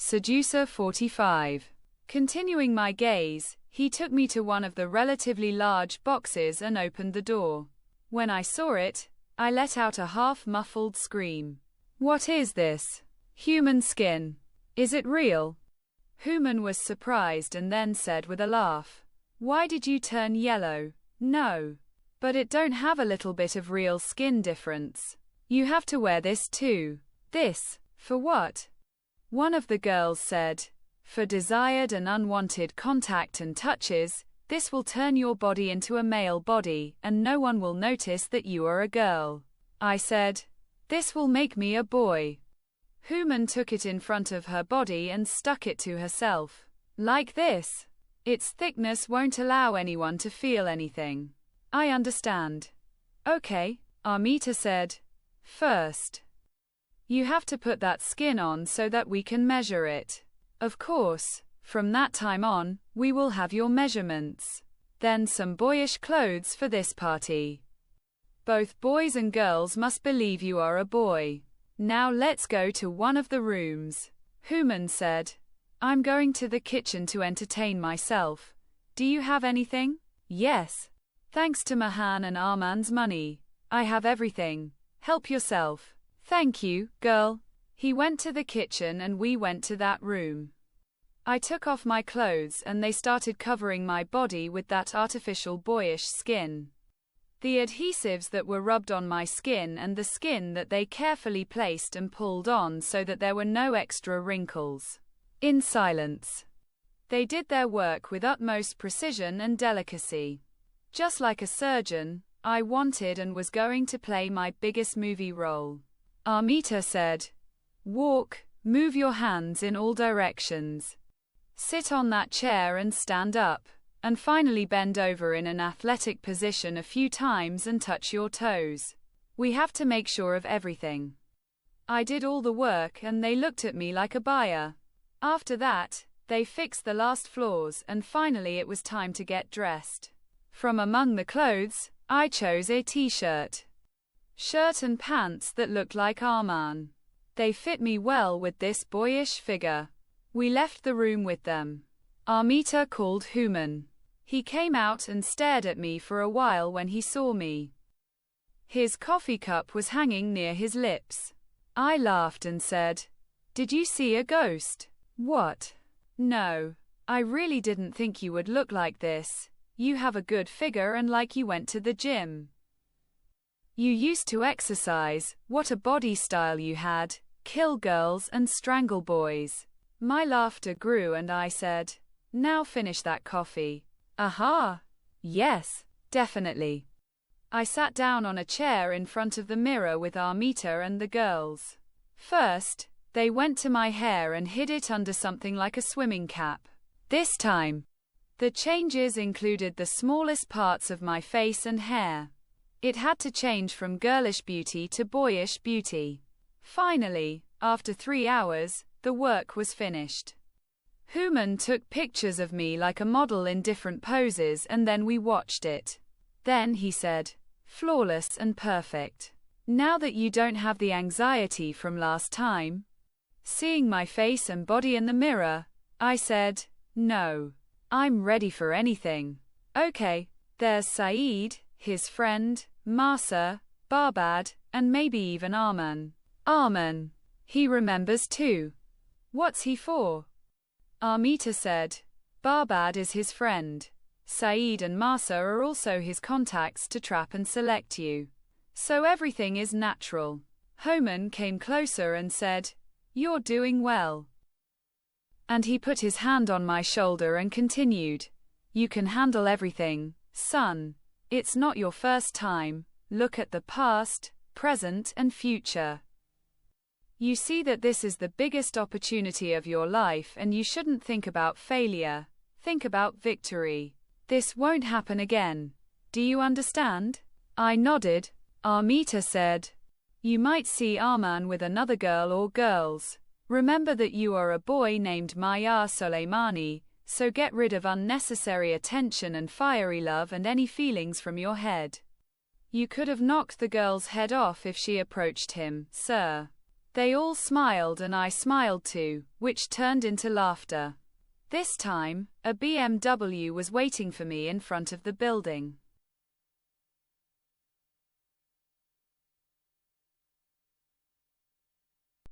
Seducer 45. Continuing my gaze, he took me to one of the relatively large boxes and opened the door. When I saw it, I let out a half-muffled scream. What is this? Human skin. Is it real? Hooman was surprised and then said with a laugh, "Why did you turn yellow?" "No. But it don't have a little bit of real skin difference. You have to wear this too." "This? For what?" One of the girls said. "For desired and unwanted contact and touches. This will turn your body into a male body, and no one will notice that you are a girl." I said, "This will make me a boy." Hooman took it in front of her body and stuck it to herself. "Like this? Its thickness won't allow anyone to feel anything." "I understand." "Okay," Armita said. "First, you have to put that skin on so that we can measure it." "Of course. From that time on, we will have your measurements. Then some boyish clothes for this party. Both boys and girls must believe you are a boy. Now let's go to one of the rooms." Hooman said, "I'm going to the kitchen to entertain myself. Do you have anything?" "Yes. Thanks to Mahan and Arman's money. I have everything. Help yourself." "Thank you, girl." He went to the kitchen and we went to that room. I took off my clothes and they started covering my body with that artificial boyish skin. The adhesives that were rubbed on my skin and the skin that they carefully placed and pulled on so that there were no extra wrinkles. In silence. They did their work with utmost precision and delicacy. Just like a surgeon, I wanted and was going to play my biggest movie role. Armita said, "Walk, move your hands in all directions. Sit on that chair and stand up. And finally bend over in an athletic position a few times and touch your toes. We have to make sure of everything." I did all the work and they looked at me like a buyer. After that, they fixed the last floors and finally it was time to get dressed. From among the clothes, I chose a t-shirt, shirt and pants that looked like Arman. They fit me well with this boyish figure. We left the room with them. Armita called Hooman. He came out and stared at me for a while when he saw me. His coffee cup was hanging near his lips. I laughed and said, "Did you see a ghost?" "What?" "No. I really didn't think you would look like this. You have a good figure and like you went to the gym. You used to exercise. What a body style you had. Kill girls and strangle boys." My laughter grew and I said, "Now finish that coffee." "Aha! Yes, definitely." I sat down on a chair in front of the mirror with Armita and the girls. First, they went to my hair and hid it under something like a swimming cap. This time, the changes included the smallest parts of my face and hair. It had to change from girlish beauty to boyish beauty. Finally, after 3 hours, the work was finished. Hooman took pictures of me like a model in different poses and then we watched it. Then he said, "Flawless and perfect. Now that you don't have the anxiety from last time." Seeing my face and body in the mirror, I said, "No. I'm ready for anything." "Okay, there's Saeed, his friend, Masa, Barbad, and maybe even Arman." "Arman. He remembers too. What's he for?" Armita said, "Barbad is his friend. Saeed and Masa are also his contacts to trap and select you. So everything is natural." Hooman came closer and said, "You're doing well." And he put his hand on my shoulder and continued, "You can handle everything, son. It's not your first time. Look at the past, present, and future. You see that this is the biggest opportunity of your life and you shouldn't think about failure. Think about victory. This won't happen again. Do you understand?" I nodded. Armita said, "You might see Arman with another girl or girls. Remember that you are a boy named Maya Soleimani, so get rid of unnecessary attention and fiery love and any feelings from your head. You could have knocked the girl's head off if she approached him, sir." They all smiled and I smiled too, which turned into laughter. This time, a BMW was waiting for me in front of the building.